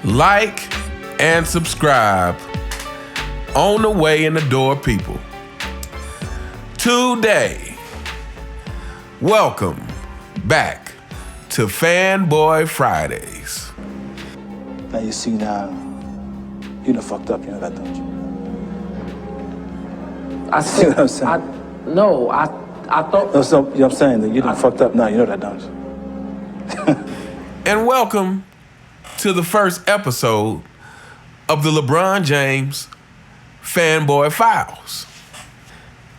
like, and subscribe. On the way in the door, people. Today, welcome back to Fanboy Fridays. Now you see now, you done fucked up, you know that, don't you? I See what I'm saying? I thought. No, so, you know what I'm saying? That you done fucked up now, you know that, don't you? And welcome to the first episode of the LeBron James Fanboy Files.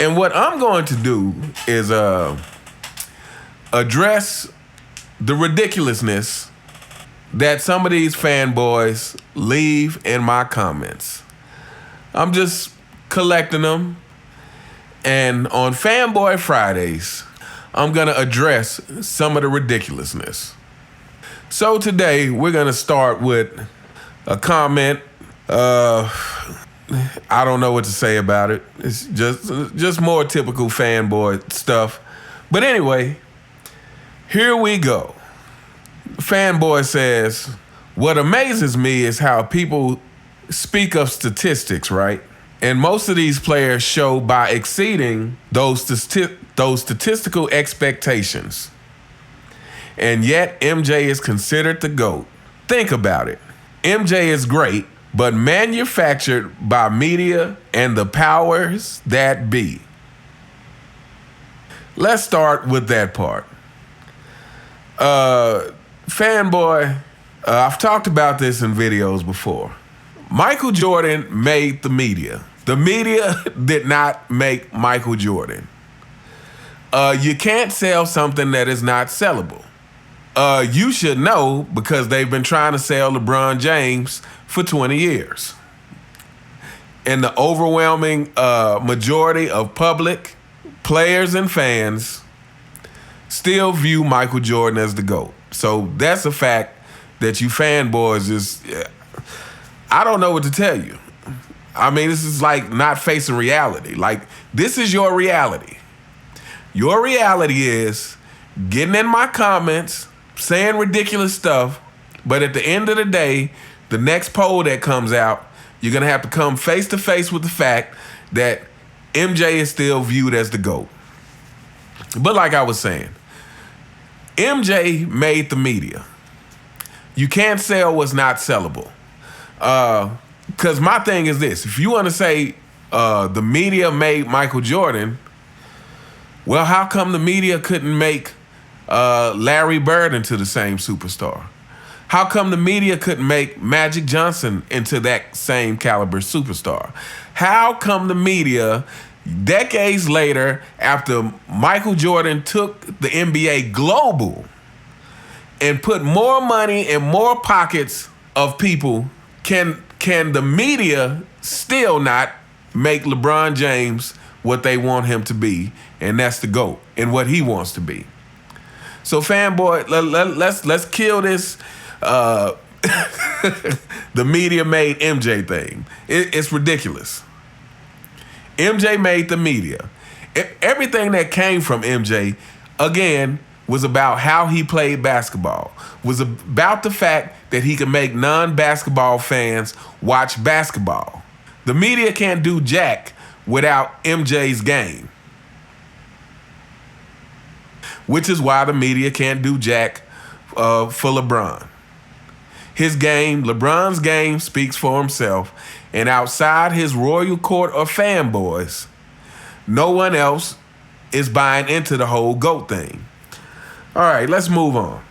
And what I'm going to do is address the ridiculousness that some of these fanboys leave in my comments. I'm just collecting them. And on Fanboy Fridays, I'm going to address some of the ridiculousness. So today, we're going to start with a comment. I don't know what to say about it. It's just more typical fanboy stuff. But anyway, here we go. Fanboy says, what amazes me is how people speak of statistics, right? And most of these players show by exceeding those statistical expectations. And yet MJ is considered the GOAT. Think about it. MJ is great, but manufactured by media and the powers that be. Let's start with that part. Fanboy, I've talked about this in videos before. Michael Jordan made the media. The media did not make Michael Jordan. You can't sell something that is not sellable. You should know because they've been trying to sell LeBron James for 20 years. And the overwhelming majority of public, players, and fans still view Michael Jordan as the GOAT. So that's a fact that you fanboys just, I don't know what to tell you. I mean, this is like not facing reality. Like, this is your reality. Your reality is getting in my comments, saying ridiculous stuff, but at the end of the day, the next poll that comes out, you're going to have to come face to face with the fact that MJ is still viewed as the GOAT. But like I was saying, MJ made the media. You can't sell what's not sellable. Because my thing is this. If you want to say the media made Michael Jordan, well, how come the media couldn't make Larry Bird into the same superstar? How come the media couldn't make Magic Johnson into that same caliber superstar? How come the media, decades later, after Michael Jordan took the NBA global and put more money in more pockets of people, can the media still not make LeBron James what they want him to be, and that's the GOAT, and what he wants to be? So fanboy, let's kill this the media made MJ thing. It's ridiculous. MJ made the media. Everything that came from MJ, again, was about how he played basketball, was about the fact that he could make non-basketball fans watch basketball. The media can't do jack without MJ's game, which is why the media can't do jack for LeBron. His game, LeBron's game, speaks for himself, and outside his royal court of fanboys, no one else is buying into the whole GOAT thing. All right, let's move on.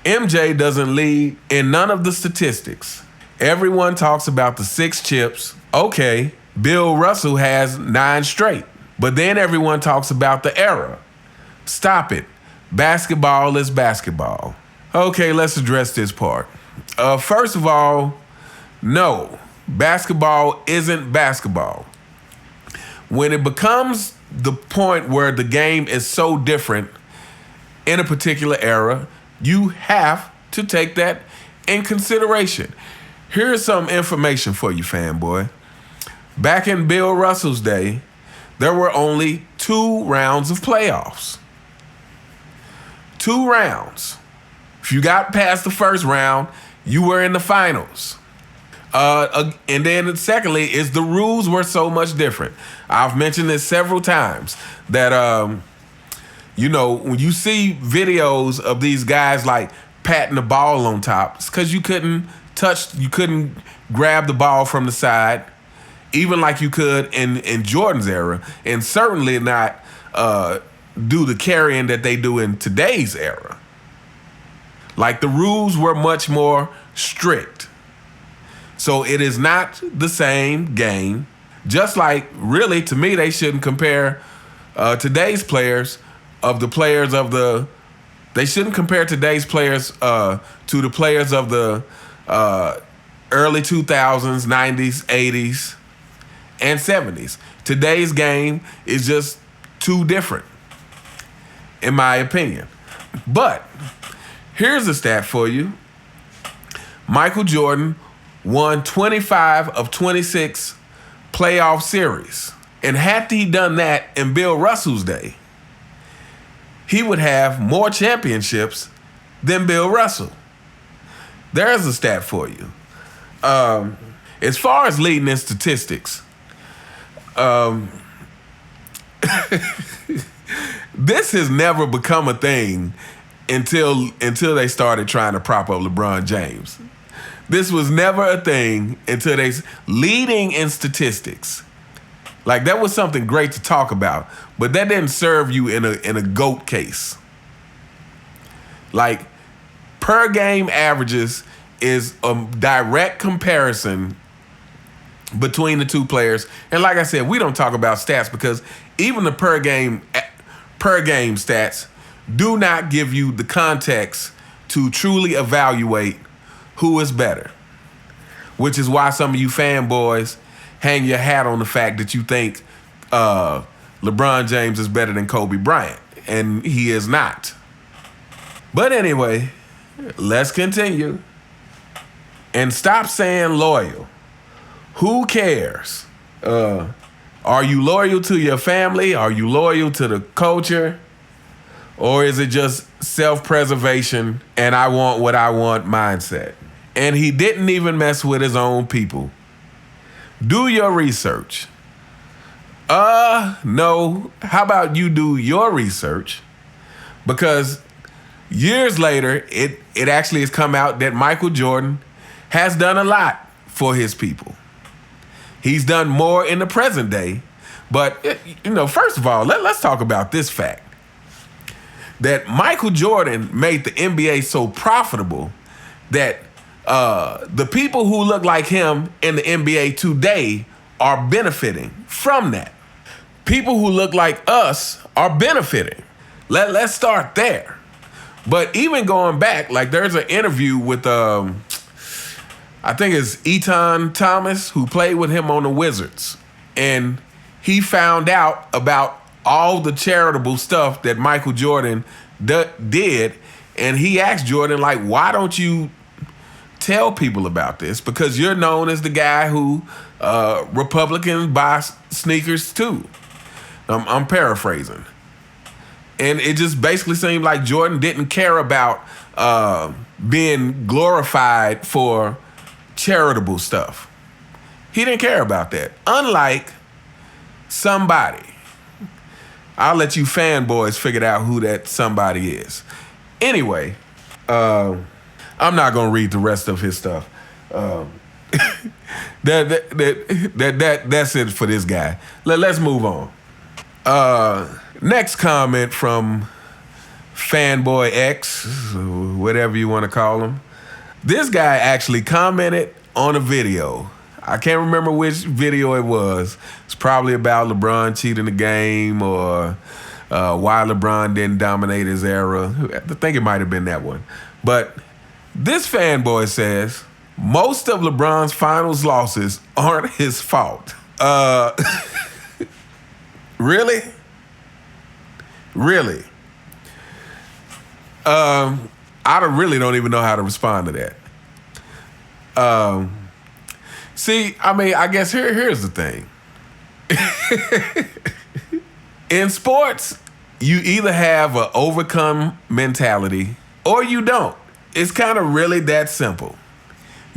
MJ doesn't lead in none of the statistics. Everyone talks about the 6 chips. Okay, Bill Russell has 9 straight. But then everyone talks about the era. Stop it. Basketball is basketball. Okay, let's address this part. First of all, no, basketball isn't basketball. When it becomes the point where the game is so different in a particular era, you have to take that in consideration. Here's some information for you, fanboy. Back in Bill Russell's day, there were only 2 rounds of playoffs. 2 rounds. If you got past the first round, You were in the finals. And then secondly, is the rules were so much different. I've mentioned this several times that, when you see videos of these guys like patting the ball on top, it's because you couldn't grab the ball from the side, even like you could in Jordan's era, and certainly not do the carrying that they do in today's era. Like, the rules were much more strict. So it is not the same game. Just like, really, to me, they shouldn't compare today's players of the players of the. They shouldn't compare today's players to the players of the early 2000s, 90s, 80s, and 70s. Today's game is just too different, in my opinion. But here's a stat for you. Michael Jordan won 25 of 26 playoff series. And had he done that in Bill Russell's day, he would have more championships than Bill Russell. There's a stat for you. As far as leading in statistics, this has never become a thing until they started trying to prop up LeBron James. This was never a thing until they leading in statistics. Like, that was something great to talk about, but that didn't serve you in a GOAT case. Like, per game averages is a direct comparison between the two players. And like I said, we don't talk about stats because even the per game stats do not give you the context to truly evaluate who is better. Which is why some of you fanboys hang your hat on the fact that you think LeBron James is better than Kobe Bryant. And he is not. But anyway, let's continue. And stop saying loyal. Who cares? Are you loyal to your family? Are you loyal to the culture? Or is it just self-preservation and I want what I want mindset? And he didn't even mess with his own people. Do your research. No. How about you do your research? Because years later, it actually has come out that Michael Jordan has done a lot for his people. He's done more in the present day. But, first of all, let's talk about this fact. That Michael Jordan made the NBA so profitable that the people who look like him in the NBA today are benefiting from that. People who look like us are benefiting. Let's start there. But even going back, like, there's an interview with, I think it's Eton Thomas, who played with him on the Wizards. And he found out about all the charitable stuff that Michael Jordan did. And he asked Jordan, like, why don't you tell people about this? Because you're known as the guy who Republicans buy sneakers too. I'm paraphrasing. And it just basically seemed like Jordan didn't care about being glorified for charitable stuff. He didn't care about that. Unlike somebody. I'll let you fanboys figure out who that somebody is. Anyway, I'm not gonna read the rest of his stuff. That's it for this guy. Let's move on. Next comment from Fanboy X, whatever you want to call him. This guy actually commented on a video. I can't remember which video it was. It's probably about LeBron cheating the game or why LeBron didn't dominate his era. I think it might have been that one. But this fanboy says, most of LeBron's finals losses aren't his fault. Really? Really? I really don't even know how to respond to that. See, I mean, I guess here's the thing. In sports, you either have an overcome mentality or you don't. It's kind of really that simple.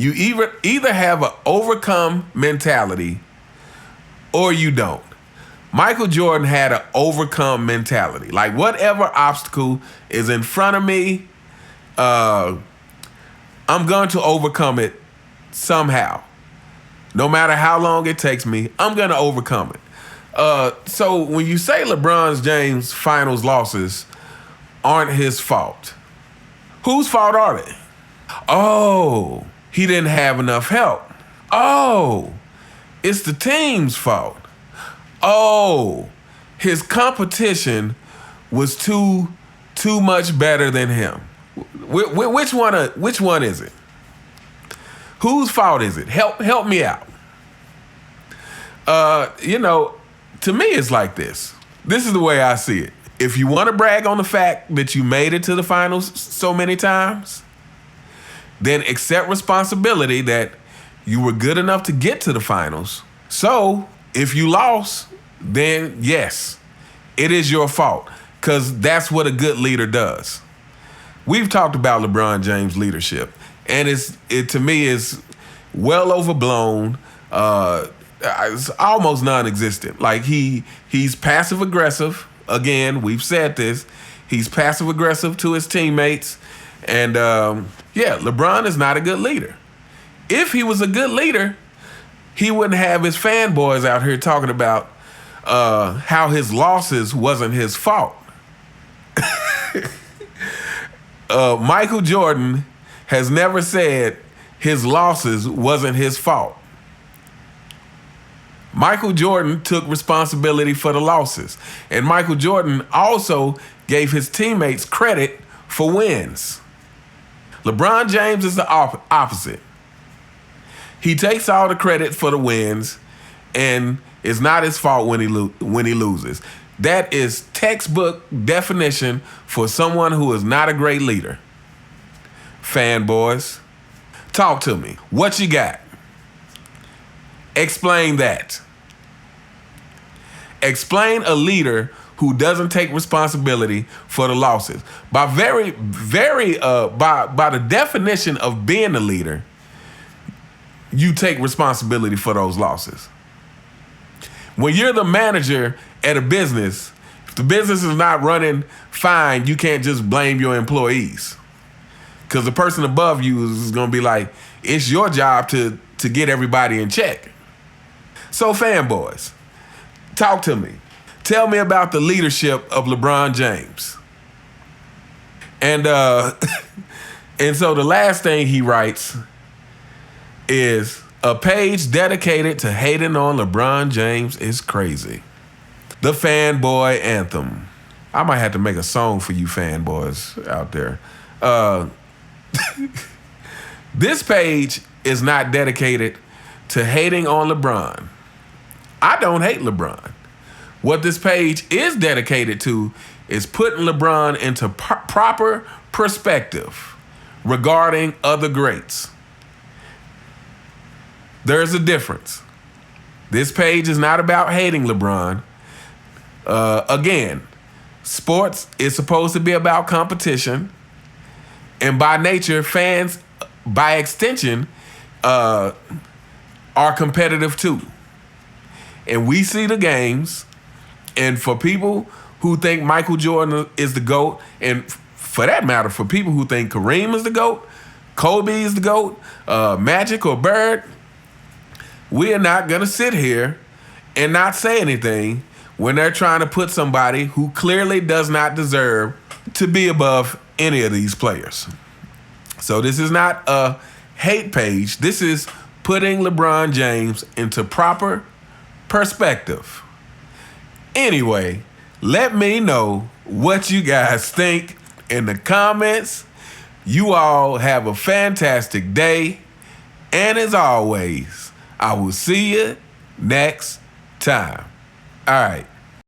You either have an overcome mentality or you don't. Michael Jordan had an overcome mentality. Like, whatever obstacle is in front of me, I'm going to overcome it somehow. No matter how long it takes me, I'm going to overcome it. So when you say LeBron James' finals losses aren't his fault, whose fault are they? Oh, he didn't have enough help. Oh, it's the team's fault. Oh, his competition was too much better than him. Which one is it? Whose fault is it? Help me out. To me, it's like this. This is the way I see it. If you want to brag on the fact that you made it to the finals so many times, then accept responsibility that you were good enough to get to the finals. So if you lost, then yes, it is your fault, because that's what a good leader does. We've talked about LeBron James' leadership, and it to me is well overblown. It's almost non-existent. Like he's passive aggressive. Again, we've said this. He's passive aggressive to his teammates, and LeBron is not a good leader. If he was a good leader, he wouldn't have his fanboys out here talking about how his losses wasn't his fault. Michael Jordan has never said his losses wasn't his fault. Michael Jordan took responsibility for the losses. And Michael Jordan also gave his teammates credit for wins. LeBron James is the opposite. He takes all the credit for the wins, and it's not his fault when he loses. That is textbook definition for someone who is not a great leader. Fanboys, talk to me. What you got? Explain that. Explain a leader who doesn't take responsibility for the losses. By the definition of being a leader, you take responsibility for those losses. When you're the manager at a business, if the business is not running fine, you can't just blame your employees, because the person above you is going to be like, it's your job to get everybody in check. So fanboys, talk to me. Tell me about the leadership of LeBron James. And and so the last thing he writes is, a page dedicated to hating on LeBron James is crazy. The fanboy anthem. I might have to make a song for you fanboys out there. This page is not dedicated to hating on LeBron. I don't hate LeBron. What this page is dedicated to is putting LeBron into proper perspective regarding other greats. There's a difference. This page is not about hating LeBron. Again, sports is supposed to be about competition. And by nature, fans, by extension, are competitive too. And we see the games. And for people who think Michael Jordan is the GOAT, and for that matter, for people who think Kareem is the GOAT, Kobe is the GOAT, Magic or Bird, we are not going to sit here and not say anything when they're trying to put somebody who clearly does not deserve to be above any of these players. So this is not a hate page. This is putting LeBron James into proper perspective. Anyway, let me know what you guys think in the comments. You all have a fantastic day. And as always, I will see you next time. All right.